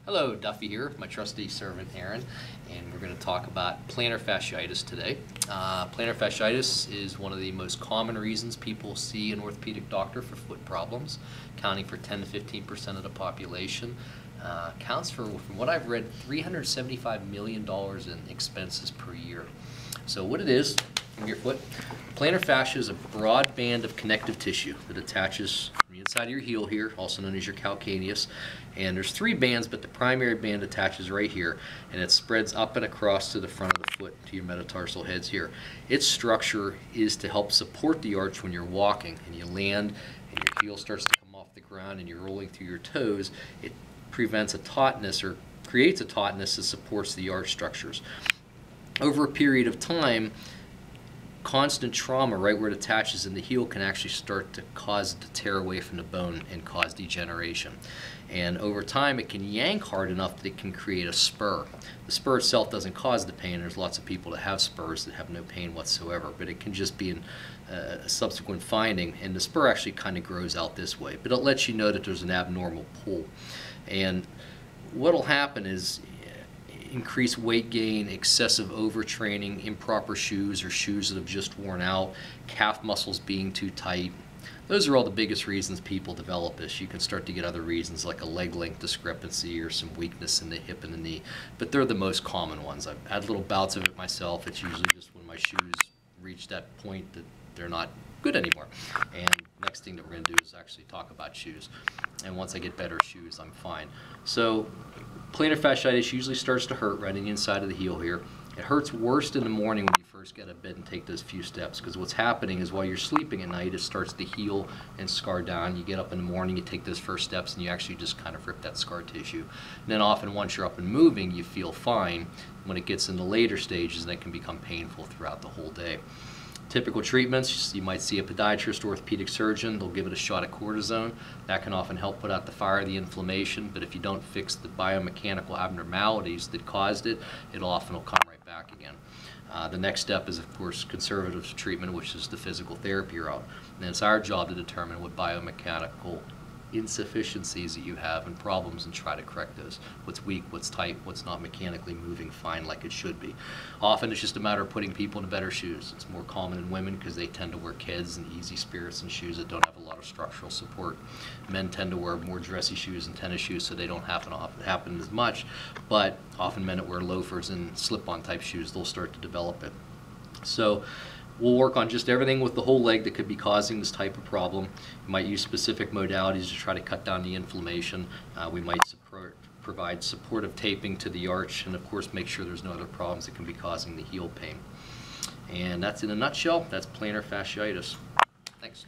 Hello, Duffy here, my trusty servant Aaron, and we're going to talk about plantar fasciitis today. Plantar fasciitis is one of the most common reasons people see an orthopedic doctor for foot problems, accounting for 10 to 15% of the population. Counts for, from what I've read, $375 million in expenses per year. So what it is, from your foot, plantar fascia is a broad band of connective tissue that attaches from the inside of your heel here, also known as your calcaneus. And there's three bands, but the primary band attaches right here, and it spreads up and across to the front of the foot, to your metatarsal heads here. Its structure is to help support the arch when you're walking and you land and your heel starts to come off the ground and you're rolling through your toes. It prevents a tautness or creates a tautness that supports the arch structures. Over a period of time, constant trauma right where it attaches in the heel can actually start to cause it to tear away from the bone and cause degeneration. And over time it can yank hard enough that it can create a spur. The spur itself doesn't cause the pain. There's lots of people that have spurs that have no pain whatsoever, but it can just be a subsequent finding, and the spur actually kind of grows out this way, but it lets you know that there's an abnormal pull. And what'll happen is increased weight gain, excessive overtraining, improper shoes or shoes that have just worn out, calf muscles being too tight. Those are all the biggest reasons people develop this. You can start to get other reasons like a leg length discrepancy or some weakness in the hip and the knee, but they're the most common ones. I've had little bouts of it myself. It's usually just when my shoes reach that point that they're not good anymore. And next thing that we're going to do is actually talk about shoes. And once I get better shoes, I'm fine. So plantar fasciitis usually starts to hurt right on the inside of the heel here. It hurts worst in the morning when you first get out of bed and take those few steps, because what's happening is while you're sleeping at night, it starts to heal and scar down. You get up in the morning, you take those first steps, and you actually just kind of rip that scar tissue. And then often once you're up and moving, you feel fine. When it gets into later stages, that can become painful throughout the whole day. Typical treatments, you might see a podiatrist or orthopedic surgeon. They'll give it a shot of cortisone. That can often help put out the fire, the inflammation, but if you don't fix the biomechanical abnormalities that caused it, it often will come right back again. The next step is, of course, conservative treatment, which is the physical therapy route. And it's our job to determine what biomechanical insufficiencies that you have and problems and try to correct those. What's weak, what's tight, what's not mechanically moving fine like it should be. Often it's just a matter of putting people into better shoes. It's more common in women because they tend to wear Keds and easy spirits and shoes that don't have a lot of structural support. Men tend to wear more dressy shoes and tennis shoes, so they don't happen as much, but often men that wear loafers and slip-on type shoes, they'll start to develop it. So we'll work on just everything with the whole leg that could be causing this type of problem. You might use specific modalities to try to cut down the inflammation. We might provide supportive taping to the arch, and of course make sure there's no other problems that can be causing the heel pain. And that's in a nutshell, that's plantar fasciitis. Thanks.